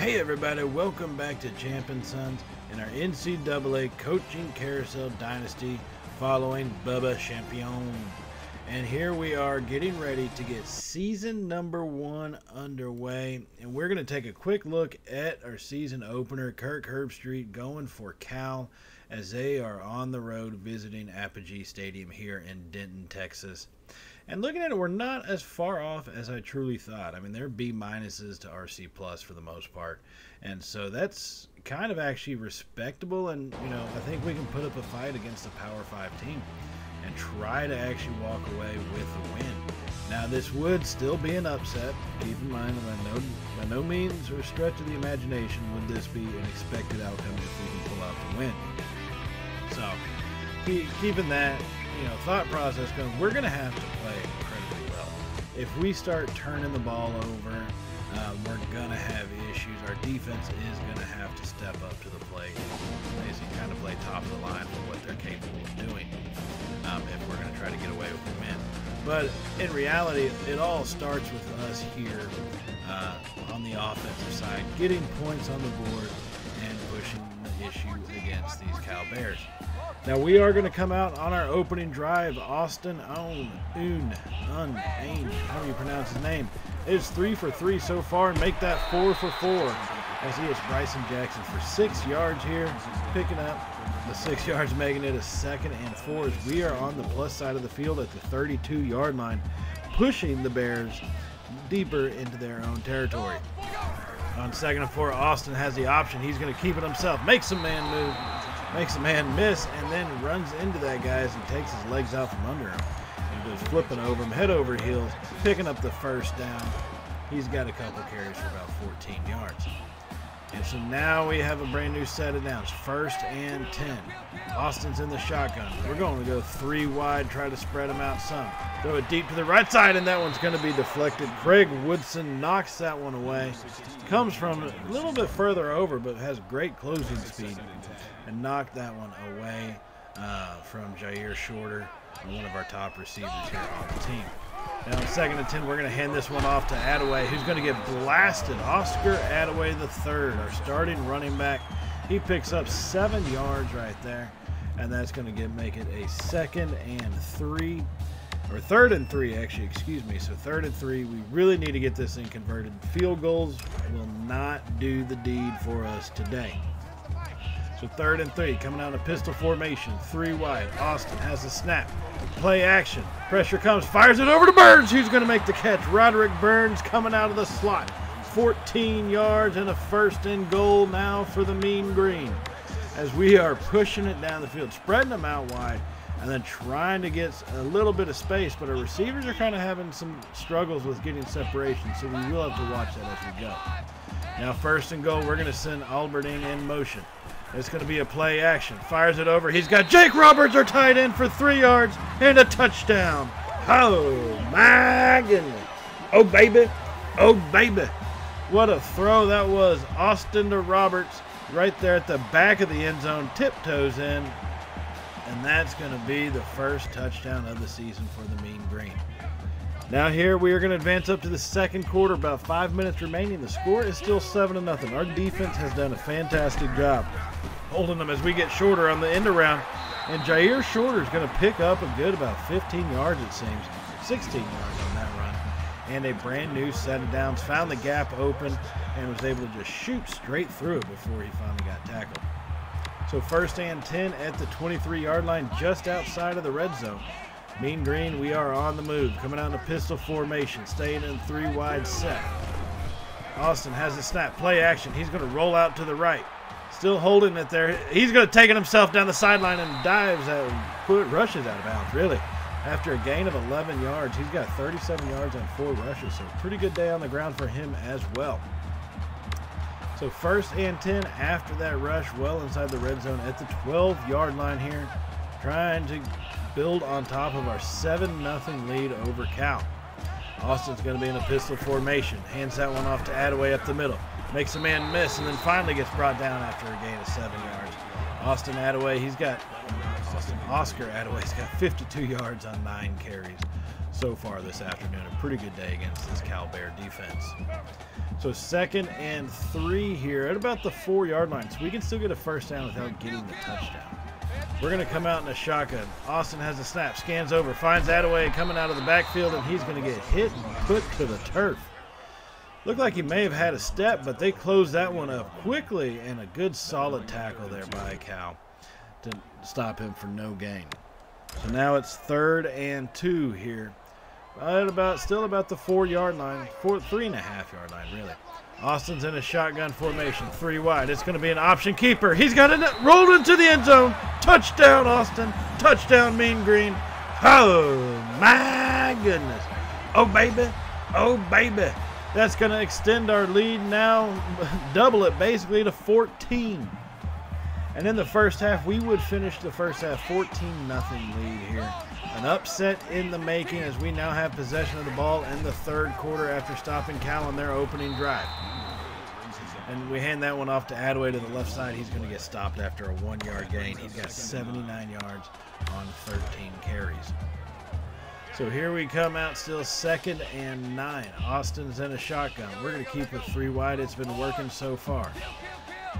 Hey everybody, welcome back to Champion Sons in our NCAA Coaching Carousel Dynasty following Bubba Champion. And here we are getting ready to get season number 1 underway. And we're going to take a quick look at our season opener, Kirk Herbstreit going for Cal as they are on the road visiting Apogee Stadium here in Denton, Texas. And looking at it, we're not as far off as I truly thought. I mean, they're B minuses to RC plus for the most part. And so that's kind of actually respectable. And, you know, I think we can put up a fight against a Power 5 team and try to actually walk away with a win. Now, this would still be an upset. Keep in mind, by no means or stretch of the imagination would this be an expected outcome if we can pull out the win. So, keeping that, thought process going, we're going to have to play incredibly well. If we start turning the ball over, we're going to have issues. Our defense is going to have to step up to the plate and basically kind of play top of the line for what they're capable of doing if we're going to try to get away with the win. But in reality, it all starts with us here on the offensive side, getting points on the board and pushing the issue against these Cal Bears. Now we are going to come out on our opening drive. Austin however you pronounce his name, is 3 for 3 so far and make that 4 for 4 as he hits Bryson Jackson for 6 yards here, picking up the 6 yards, making it a 2nd and 4 as we are on the plus side of the field at the 32-yard line, pushing the Bears deeper into their own territory. On 2nd and 4, Austin has the option. He's going to keep it himself, makes a man move, makes a man miss, and then runs into that guy as he takes his legs out from under him and goes flipping over him, head over heels, picking up the first down. He's got a couple carries for about 14 yards. And so now we have a brand new set of downs. 1st and 10. Austin's in the shotgun. We're going to go 3 wide, try to spread them out some. Throw it deep to the right side, and that one's going to be deflected. Craig Woodson knocks that one away. Comes from a little bit further over, but has great closing speed. And knocked that one away from Jair Shorter, one of our top receivers here on the team. Now on 2nd and 10, we're going to hand this one off to Attaway, who's going to get blasted. Oscar Attaway III, our starting running back. He picks up 7 yards right there, and that's going to make it a 2nd and 3, or 3rd and 3 actually, excuse me. So 3rd and 3, we really need to get this thing converted. Field goals will not do the deed for us today. So 3rd and 3, coming out of pistol formation, 3 wide. Austin has the snap. Play action. Pressure comes, fires it over to Burns, who's going to make the catch. Roderick Burns coming out of the slot. 14 yards and a 1st and goal now for the Mean Green. As we are pushing it down the field, spreading them out wide, and then trying to get a little bit of space, but our receivers are kind of having some struggles with getting separation, so we will have to watch that as we go. Now 1st and goal, we're going to send Alberding in motion. It's going to be a play action. Fires it over. He's got Jake Roberts, our tight end, for 3 yards and a touchdown. Oh, my goodness. Oh, baby. Oh, baby. What a throw that was. Austin to Roberts right there at the back of the end zone. Tiptoes in. And that's going to be the first touchdown of the season for the Mean Green. Now here we are going to advance up to the 2nd quarter. About 5 minutes remaining. The score is still 7-0. Our defense has done a fantastic job holding them as we get shorter on the end around. And Jair Shorter is going to pick up a good about 15 yards, it seems. 16 yards on that run. And a brand new set of downs. Found the gap open and was able to just shoot straight through it before he finally got tackled. So 1st and 10 at the 23-yard line, just outside of the red zone. Mean Green, we are on the move. Coming out in a pistol formation, staying in 3 wide set. Austin has the snap. Play action. He's going to roll out to the right. Still holding it there. He's going to take it himself down the sideline and dives out, rushes out of bounds, really. After a gain of 11 yards, he's got 37 yards on 4 rushes. So pretty good day on the ground for him as well. So 1st and 10 after that rush, well inside the red zone at the 12-yard line here. Trying to build on top of our 7-0 lead over Cal. Austin's going to be in a pistol formation. Hands that one off to Attaway up the middle. Makes a man miss and then finally gets brought down after a gain of 7 yards. Oscar Attaway's got 52 yards on 9 carries. so far this afternoon. A pretty good day against this Cal Bear defense. So 2nd and 3 here at about the 4-yard line. So we can still get a first down without getting the touchdown. We're going to come out in a shotgun. Austin has a snap, scans over, finds Attaway coming out of the backfield, and he's going to get hit and put to the turf. Looked like he may have had a step, but they closed that one up quickly, and a good solid tackle there by Cal to stop him for no gain. So now it's 3rd and 2 here. Still about the 4-yard line, 3.5-yard line, really. Austin's in a shotgun formation, 3 wide. It's going to be an option keeper. He's got it rolled into the end zone. Touchdown, Austin. Touchdown, Mean Green. Oh, my goodness. Oh, baby. Oh, baby. That's going to extend our lead now, double it basically to 14. And in the first half, we would finish the first half 14-0 lead here. An upset in the making as we now have possession of the ball in the 3rd quarter after stopping Cal on their opening drive. And we hand that one off to Attaway to the left side. He's going to get stopped after a 1-yard gain. He's got 79 yards on 13 carries. So here we come out still 2nd and 9. Austin's in a shotgun. We're going to keep it 3 wide. It's been working so far.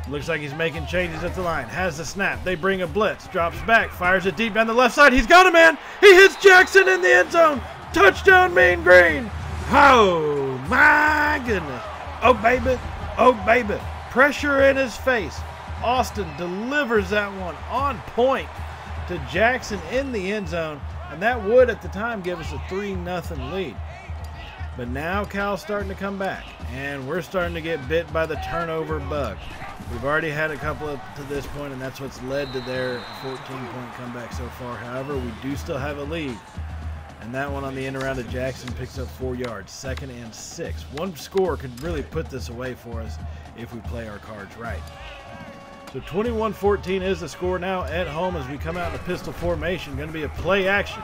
Looks like he's making changes at the line. Has the snap. They bring a blitz. Drops back. Fires it deep down the left side. He's got a man. He hits Jackson in the end zone. Touchdown, Mean Green. Oh, my goodness. Oh, baby. Oh, baby. Pressure in his face. Austin delivers that one on point to Jackson in the end zone. And that would, at the time, give us a 3-0 lead. But now Cal's starting to come back. And we're starting to get bit by the turnover bug. We've already had a couple up to this point, and that's what's led to their 14-point comeback so far. However, we do still have a lead. And that one on the end around to Jackson picks up 4 yards. 2nd and 6. One score could really put this away for us if we play our cards right. So 21-14 is the score now at home as we come out in a pistol formation. Going to be a play action.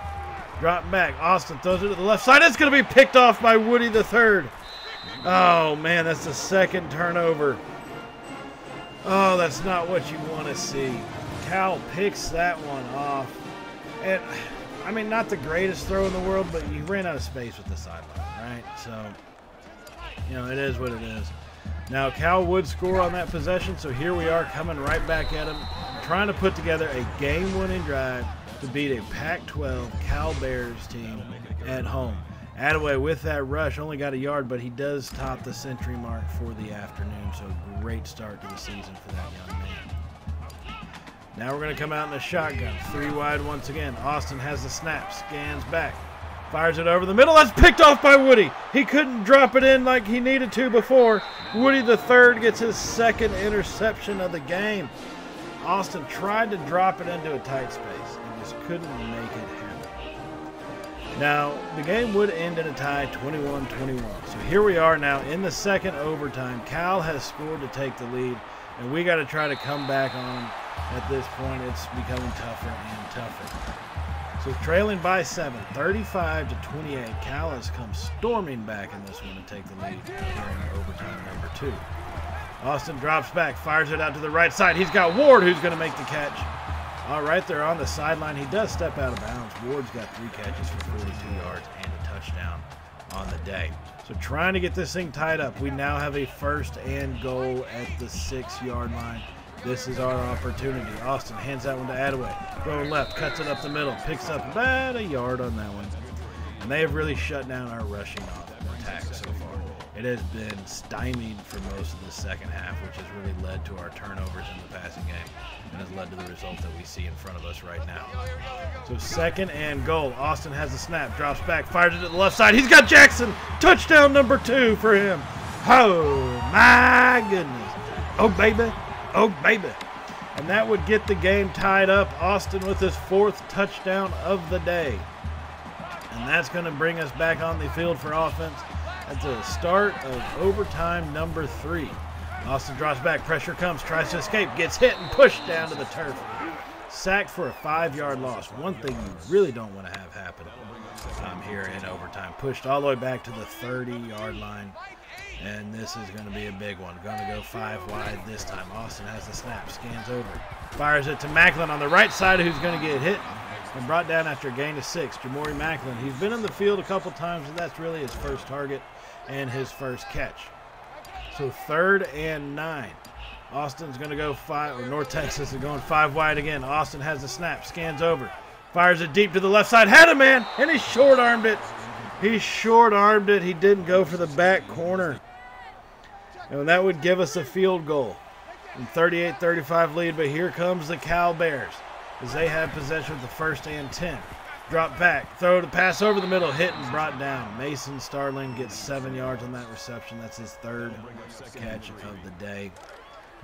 Drop back. Austin throws it to the left side. It's going to be picked off by Woody III. Oh, man, that's the 2nd turnover. Oh, that's not what you want to see. Cal picks that one off. And, I mean, not the greatest throw in the world, but you ran out of space with the sideline, right? So, you know, it is what it is. Now, Cal would score on that possession, so here we are coming right back at him, trying to put together a game-winning drive to beat a Pac-12 Cal Bears team at home. Attaway with that rush only got a yard, but he does top the century mark for the afternoon, so great start to the season for that young man. Now we're going to come out in a shotgun, 3 wide once again. Austin has the snap, scans back, fires it over the middle. That's picked off by Woody. He couldn't drop it in like he needed to before. Woody III gets his 2nd interception of the game. Austin tried to drop it into a tight space and just couldn't make it happen. Now, the game would end in a tie, 21-21. So here we are now in the 2nd overtime. Cal has scored to take the lead, and we got to try to come back on. At this point, it's becoming tougher and tougher. So trailing by 7, 35-28. Cal has come storming back in this one to take the lead here in overtime number 2. Austin drops back, fires it out to the right side. He's got Ward who's going to make the catch. All right, there on the sideline. He does step out of bounds. Ward's got 3 catches for 42 yards and a touchdown on the day. So trying to get this thing tied up. We now have a 1st and goal at the 6-yard line. This is our opportunity. Austin hands that one to Attaway. Throwing left, cuts it up the middle, picks up about a yard on that one. And they have really shut down our rushing attack so far. It has been stymied for most of the second half, which has really led to our turnovers in the passing game and has led to the result that we see in front of us right now. So 2nd and goal. Austin has the snap, drops back, fires it to the left side. He's got Jackson. Touchdown number 2 for him. Oh, my goodness. Oh, baby. Oh, baby. And that would get the game tied up. Austin with his 4th touchdown of the day. And that's going to bring us back on the field for offense at the start of overtime number 3. Austin drops back, pressure comes, tries to escape, gets hit and pushed down to the turf. Sacked for a 5-yard loss. One thing you really don't want to have happen here in overtime. Pushed all the way back to the 30-yard line. And this is going to be a big one. Going to go 5 wide this time. Austin has the snap, scans over, fires it to Macklin on the right side, who's going to get hit and brought down after a gain of 6. Jamori Macklin, he's been in the field a couple times, and that's really his first target and his first catch. So 3rd and 9. Austin's going to go 5, or North Texas is going 5 wide again. Austin has the snap, scans over, fires it deep to the left side, had a man, and he short-armed it. He short-armed it. He didn't go for the back corner. And that would give us a field goal. 38-35 lead, but here comes the Cal Bears as they have possession with the 1st and 10. Drop back, throw the pass over the middle, hit and brought down. Mason Starling gets 7 yards on that reception. That's his 3rd catch of the day.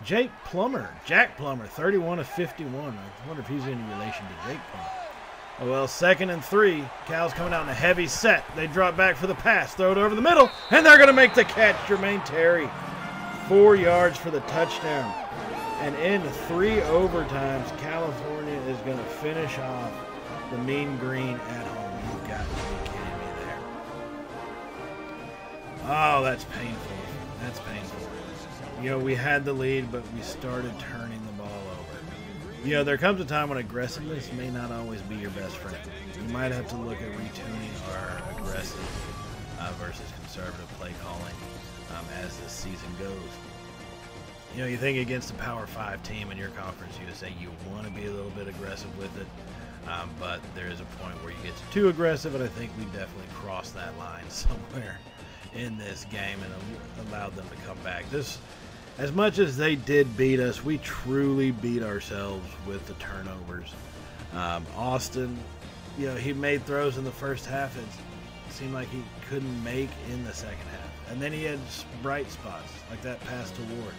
Jack Plummer, 31 of 51. I wonder if he's any relation to Jake Plummer. Oh well, 2nd and 3. Cal's coming out in a heavy set. They drop back for the pass, throw it over the middle, and they're going to make the catch. Jermaine Terry, 4 yards for the touchdown. And in 3 overtimes, California is going to finish off the Mean Green at home. You've got to be kidding me there. Oh, that's painful. That's painful. You know, we had the lead, but we started turning the ball over. You know, there comes a time when aggressiveness may not always be your best friend. You might have to look at retuning our aggressive versus conservative play calling as this season goes. You know, you think against a Power 5 team in your conference, you say you want to be a little bit aggressive with it, but there is a point where you get too aggressive, and I think we definitely crossed that line somewhere in this game and allowed them to come back. As much as they did beat us, we truly beat ourselves with the turnovers. Austin, you know, he made throws in the first half. It seemed like he couldn't make in the second half. And then he had bright spots, like that pass to Ward.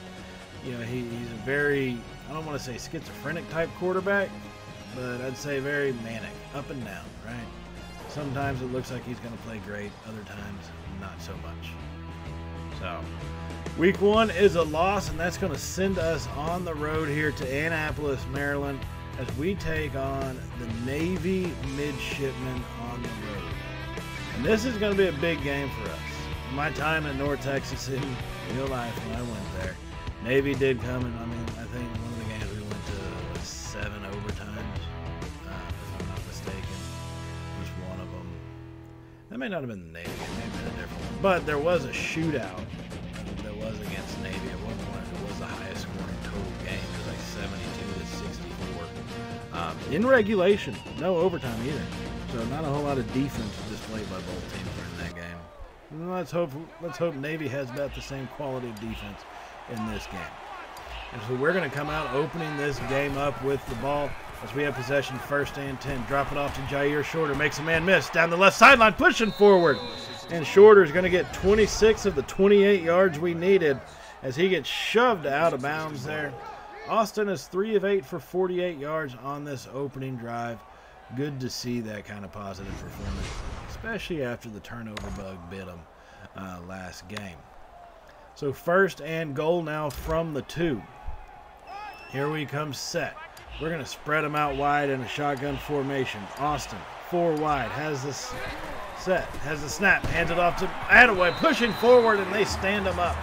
You know, he's a very, I don't want to say schizophrenic type quarterback, but I'd say very manic, up and down, right? Sometimes it looks like he's going to play great, other times not so much. So, week 1 is a loss, and that's going to send us on the road here to Annapolis, Maryland, as we take on the Navy Midshipmen on the road. And this is going to be a big game for us. In my time in North Texas in real life when I went there, Navy did come, and I mean, I think one of the games we went to 7 overtimes, if I'm not mistaken, was one of them. That may not have been the Navy, it may have been a different one. But there was a shootout that was against Navy. At one point, it was the highest scoring total game. It was like 72-64. In regulation, no overtime either. So not a whole lot of defense displayed by both teams during that game. And let's hope Navy has about the same quality of defense in this game. And so we're going to come out opening this game up with the ball as we have possession, 1st and 10. Drop it off to Jair Shorter. Makes a man miss down the left sideline, pushing forward. And Shorter is going to get 26 of the 28 yards we needed as he gets shoved out of bounds there. Austin is 3 of 8 for 48 yards on this opening drive. Good to see that kind of positive performance, especially after the turnover bug bit him last game. So 1st and goal now from the 2. Here we come set. We're going to spread them out wide in a shotgun formation. Austin, 4 wide, has this set, has the snap, hands it off to Attaway, pushing forward, and they stand him up.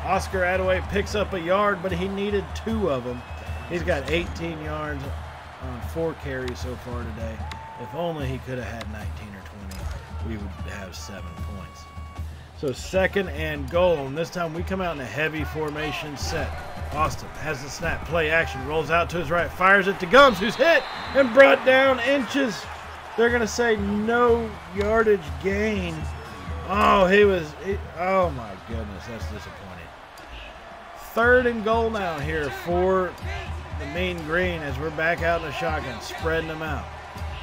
Oscar Attaway picks up a yard, but he needed 2 of them. He's got 18 yards on 4 carries so far today. If only he could have had 19 or 20, we would have 7 points. So 2nd and goal, and this time we come out in a heavy formation set. Austin has the snap, play action, rolls out to his right, fires it to Gums, who's hit and brought down inches. They're going to say no yardage gain. Oh, oh my goodness, that's disappointing. 3rd and goal now here for the Mean Green as we're back out in the shotgun, spreading them out.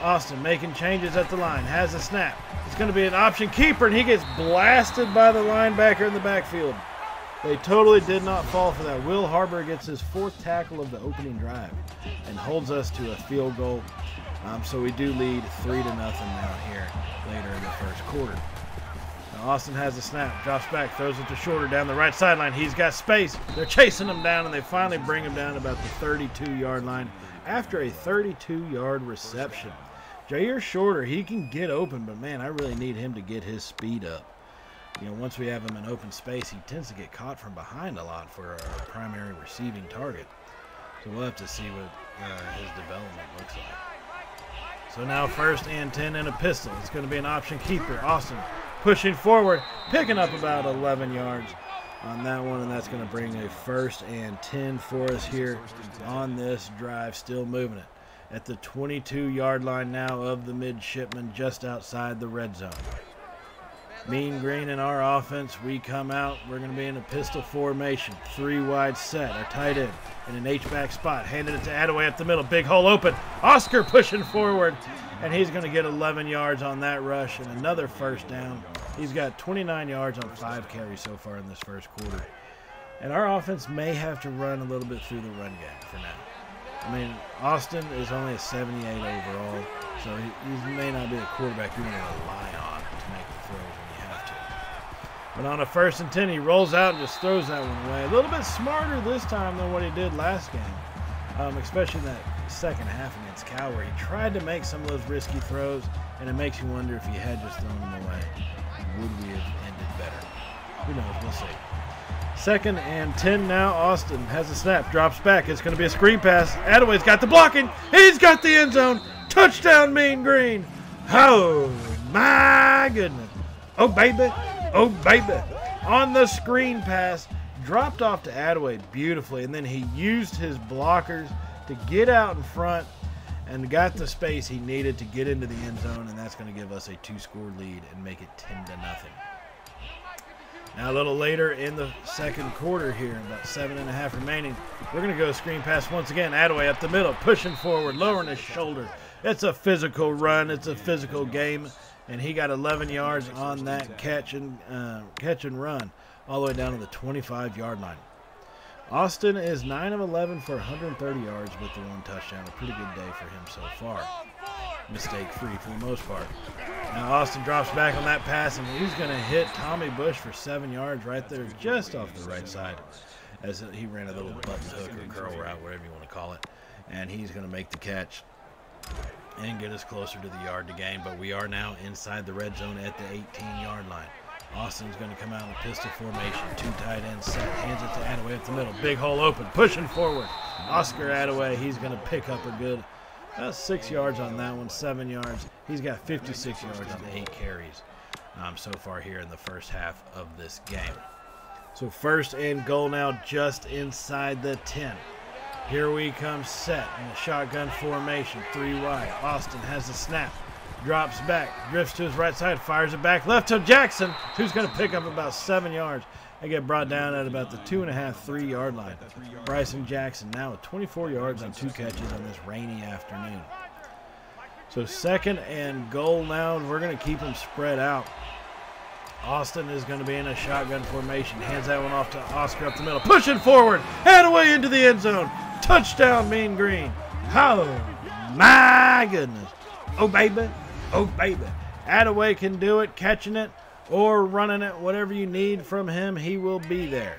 Austin making changes at the line, has a snap. It's going to be an option keeper, and he gets blasted by the linebacker in the backfield. They totally did not fall for that. Will Harbor gets his 4th tackle of the opening drive and holds us to a field goal. So we do lead 3-0 now here later in the 1st quarter. Now Austin has the snap, drops back, throws it to Shorter down the right sideline. He's got space. They're chasing him down, and they finally bring him down about the 32-yard line after a 32-yard reception. Jair Shorter, he can get open, but man, I really need him to get his speed up. You know, once we have him in open space, he tends to get caught from behind a lot for our primary receiving target. So we'll have to see what his development looks like. So now 1st and 10 and a pistol. It's going to be an option keeper. Austin pushing forward, picking up about 11 yards on that one, and that's going to bring a 1st and 10 for us here on this drive, still moving it at the 22-yard line now of the Midshipmen, just outside the red zone. Mean Green in our offense, we come out, we're going to be in a pistol formation, 3 wide set, our tight end in an H-back spot, handed it to Attaway up the middle, big hole open, Oscar pushing forward, and he's going to get 11 yards on that rush and another 1st down. He's got 29 yards on 5 carries so far in this 1st quarter. And our offense may have to run a little bit through the run game for now. I mean, Austin is only a 78 overall, so he may not be a quarterback you want to rely on to make the throws when you have to. But on a 1st and 10, he rolls out and just throws that one away. A little bit smarter this time than what he did last game, especially in that second half against Cal, where he tried to make some of those risky throws, and it makes you wonder if he had just thrown them away, would we have ended better? Who knows? We'll see. 2nd and 10 now. Austin has a snap, drops back. It's going to be a screen pass. Attaway's got the blocking. He's got the end zone. Touchdown, Mean Green. Oh, my goodness. Oh, baby. Oh, baby. On the screen pass, dropped off to Attaway beautifully, and then he used his blockers to get out in front and got the space he needed to get into the end zone, and that's going to give us a 2-score lead and make it 10-0. Now a little later in the 2nd quarter here, about 7.5 remaining, we're going to go screen pass once again. Attaway up the middle, pushing forward, lowering his shoulder. It's a physical run. It's a physical game, and he got 11 yards on that catch and run all the way down to the 25-yard line. Austin is 9 of 11 for 130 yards with the 1 touchdown. A pretty good day for him so far. Mistake-free for the most part. Now Austin drops back on that pass, and he's going to hit Tommy Bush for 7 yards right there, just off the right side, as he ran a little button hook or curl route, whatever you want to call it. And he's going to make the catch and get us closer to the yard to gain. But we are now inside the red zone at the 18-yard line. Austin's going to come out in a pistol formation, 2 tight ends set, hands it to Attaway up the middle, big hole open, pushing forward. Oscar Attaway, he's going to pick up a good 6 yards on that one, 7 yards. He's got 56 yards on 8 carries so far here in the 1st half of this game. So 1st and goal now, just inside the 10. Here we come, set in a shotgun formation, 3 wide. Austin has the snap. Drops back, drifts to his right side, fires it back left to Jackson, who's going to pick up about 7 yards and get brought down at about the 2.5, 3-yard line. Bryson Jackson now with 24 yards on 2 catches on this rainy afternoon. So 2nd and goal now, and we're going to keep them spread out. Austin is going to be in a shotgun formation, hands that one off to Oscar up the middle, pushing forward, Attaway into the end zone. Touchdown, Mean Green. Oh, my goodness. Oh, baby. Oh, baby. Attaway can do it, catching it or running it, whatever you need from him, he will be there.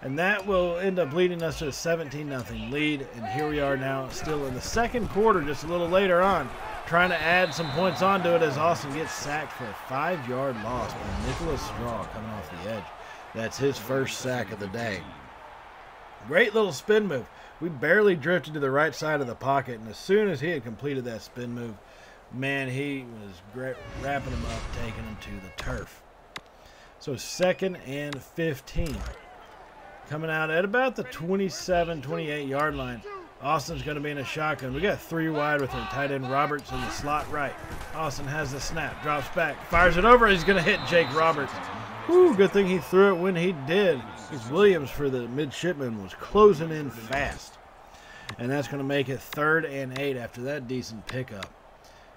And that will end up leading us to a 17-0 lead. And here we are now, still in the 2nd quarter, just a little later on, trying to add some points onto it as Austin gets sacked for a 5-yard loss by Nicholas Straw coming off the edge. That's his 1st sack of the day. Great little spin move. We barely drifted to the right side of the pocket, and as soon as he had completed that spin move, man, he was wrapping him up, taking him to the turf. So 2nd and 15. Coming out at about the 27, 28-yard line. Austin's going to be in a shotgun. We got 3 wide with our tight end Roberts in the slot right. Austin has the snap, drops back, fires it over. He's going to hit Jake Roberts. Whew, good thing he threw it when he did. Because Williams for the Midshipmen was closing in fast. And that's going to make it 3rd and 8 after that decent pickup.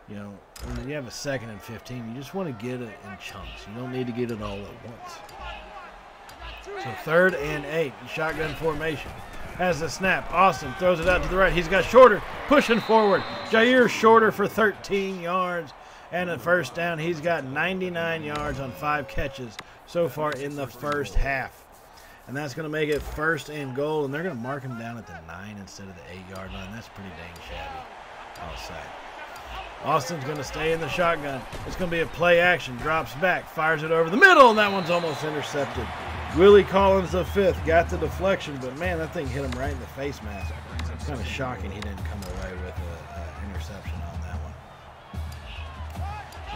You know, when you have a 2nd and 15, you just want to get it in chunks. You don't need to get it all at once. So 3rd and 8, shotgun formation. Has the snap. Austin throws it out to the right. He's got Shorter pushing forward. Jair Shorter for 13 yards and a 1st down. He's got 99 yards on 5 catches so far in the 1st half. And that's going to make it 1st and goal, and they're going to mark him down at the 9 instead of the 8-yard line. That's pretty dang shabby, I'll say. Austin's going to stay in the shotgun. It's going to be a play action. Drops back, fires it over the middle, and that one's almost intercepted. Willie Collins, the 5th, got the deflection, but man, that thing hit him right in the face mask. It's kind of shocking he didn't come away with an interception on that one.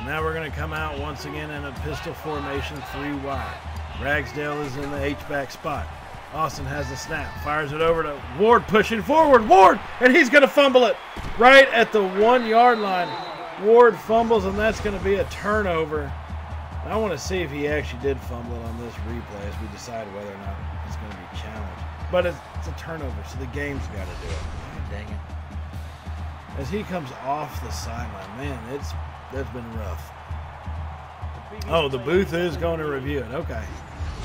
Now we're going to come out once again in a pistol formation, 3 wide. Ragsdale is in the H-back spot. Austin has the snap, fires it over to Ward, pushing forward. Ward, and he's going to fumble it right at the 1-yard line. Ward fumbles, and that's going to be a turnover. I want to see if he actually did fumble it on this replay as we decide whether or not it's going to be challenged. But it's a turnover, so the game's got to do it. God dang it. As he comes off the sideline, man, that's been rough. Oh, the booth is going to review it. Okay.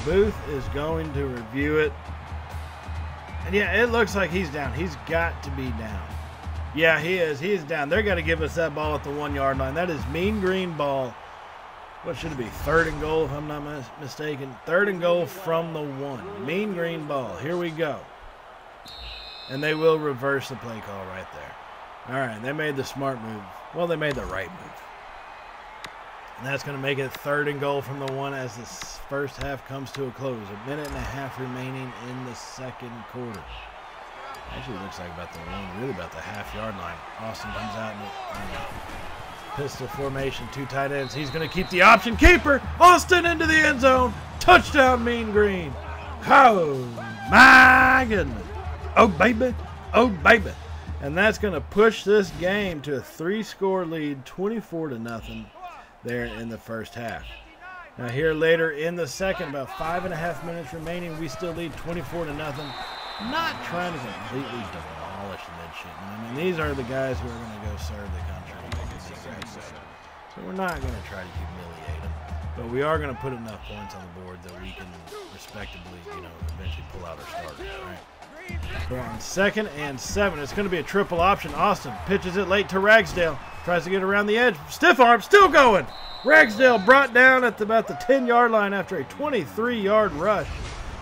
Booth is going to review it. And yeah, it looks like he's down. He's got to be down. Yeah, he is. He is down. They're going to give us that ball at the 1-yard line. That is mean green ball. What should it be? 3rd and goal, if I'm not mistaken. 3rd and goal from the 1. Mean green ball. Here we go. And they will reverse the play call right there. All right, they made the smart move. Well, they made the right move. And that's going to make it 3rd and goal from the 1 as this first half comes to a close. 1.5 minutes remaining in the second quarter. Actually looks like about the 1, really about the half-yard line. Austin comes out in pistol formation, 2 tight ends. He's going to keep the option. Keeper, Austin into the end zone. Touchdown, Mean Green. Oh, my goodness. Oh, baby. Oh, baby. And that's going to push this game to a 3-score lead, 24-0 there in the first half. Now here later in the second, about 5.5 minutes remaining, we still lead 24-0. Not trying to completely demolish the Midshipmen. I mean, these are the guys who are going to go serve the country. So we're not going to try to humiliate them. But we are going to put enough points on the board that we can respectably, eventually pull out our starters, right? We're on 2nd and 7. It's going to be a triple option. Austin pitches it late to Ragsdale. Tries to get around the edge. Stiff arm, still going. Ragsdale brought down at about the 10-yard line after a 23-yard rush.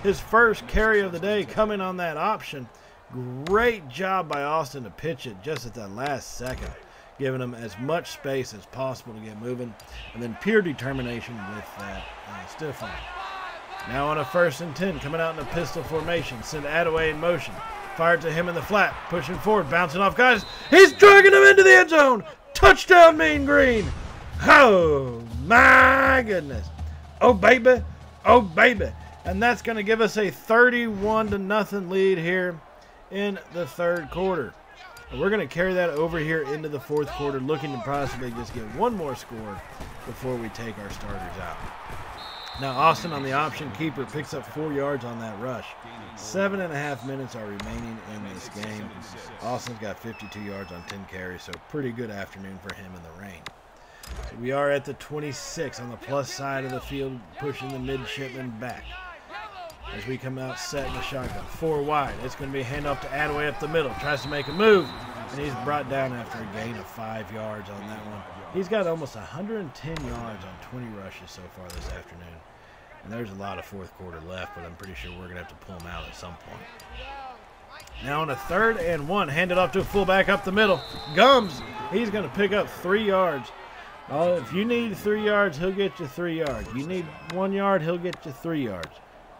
His first carry of the day coming on that option. Great job by Austin to pitch it just at that last second, giving him as much space as possible to get moving, and then pure determination with that stiff arm. Now on a 1st and 10, coming out in a pistol formation. Send Attaway in motion. Fired to him in the flat. Pushing forward, bouncing off guys. He's dragging him into the end zone. Touchdown, Mean Green. Oh, my goodness. Oh, baby. Oh, baby. And that's going to give us a 31-0 lead here in the 3rd quarter. And we're going to carry that over here into the 4th quarter, looking to possibly just get one more score before we take our starters out. Now Austin on the option keeper picks up 4 yards on that rush. 7.5 minutes are remaining in this game. Austin's got 52 yards on 10 carries, so pretty good afternoon for him in the rain. So we are at the 26 on the plus side of the field, pushing the Midshipmen back. As we come out set in the shotgun, 4 wide. It's going to be a handoff to Attaway up the middle. Tries to make a move, and he's brought down after a gain of 5 yards on that one. He's got almost 110 yards on 20 rushes so far this afternoon. And there's a lot of 4th quarter left, but I'm pretty sure we're going to have to pull him out at some point. Now on a 3rd and 1, hand it off to a fullback up the middle. Gums, he's going to pick up 3 yards. If you need 3 yards, he'll get you 3 yards. You need 1 yard, he'll get you 3 yards.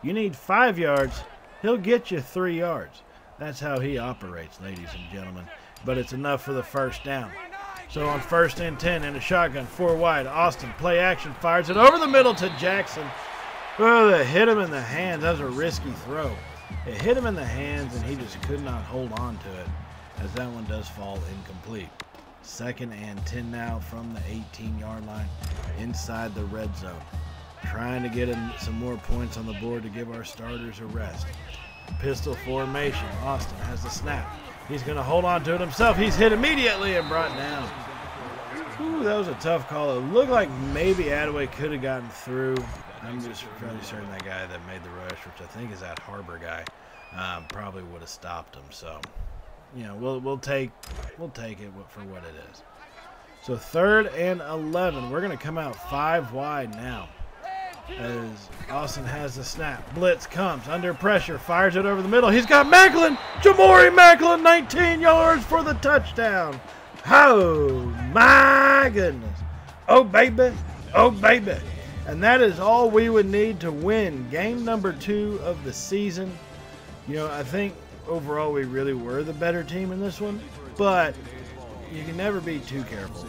You need 5 yards, he'll get you 3 yards. That's how he operates, ladies and gentlemen. But it's enough for the 1st down. So on 1st and 10 in a shotgun, 4 wide, Austin, play action, fires it over the middle to Jackson. Oh, that hit him in the hands. That was a risky throw. It hit him in the hands, and he just could not hold on to it, as that one does fall incomplete. 2nd and 10 now from the 18-yard line inside the red zone. Trying to get some more points on the board to give our starters a rest. Pistol formation. Austin has the snap. He's going to hold on to it himself. He's hit immediately and brought down. Ooh, that was a tough call. It looked like maybe Attaway could have gotten through. I'm just fairly certain that guy that made the rush, which I think is that Harbor guy, probably would have stopped him. So, we'll take it for what it is. So 3rd and 11. We're going to come out 5 wide now. As Austin has the snap. Blitz comes under pressure. Fires it over the middle. He's got Macklin. Jamori Macklin, 19 yards for the touchdown. Oh, my goodness. Oh, baby. Oh, baby. And that is all we would need to win game number 2 of the season. I think overall we really were the better team in this one. But you can never be too careful.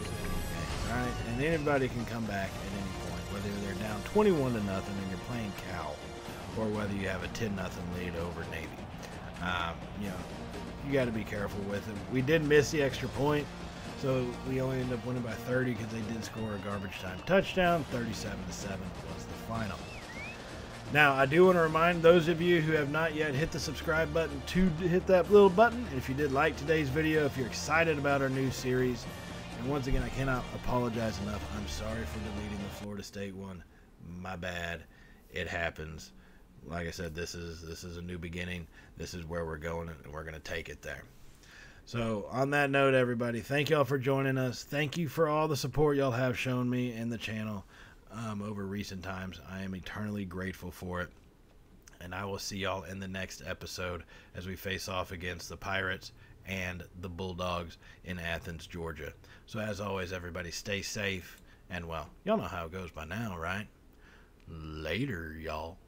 right? And anybody can come back at any point, whether they're down 21 to nothing and you're playing Cal, or whether you have a 10-0 lead over Navy. You know, you got to be careful with it. We did miss the extra point, so we only ended up winning by 30 because they did score a garbage time touchdown. 37-7 was the final. Now, I do want to remind those of you who have not yet hit the subscribe button to hit that little button. If you did like today's video, if you're excited about our new series, and once again, I cannot apologize enough. I'm sorry for deleting the Florida State one. My bad. It happens. Like I said, this is a new beginning. This is where we're going, and we're going to take it there. So on that note, everybody, thank y'all for joining us. Thank you for all the support y'all have shown me in the channel over recent times. I am eternally grateful for it. And I will see y'all in the next episode as we face off against the Pirates and the Bulldogs in Athens, Georgia. So as always, everybody, stay safe. And, well, y'all know how it goes by now, right? Later, y'all.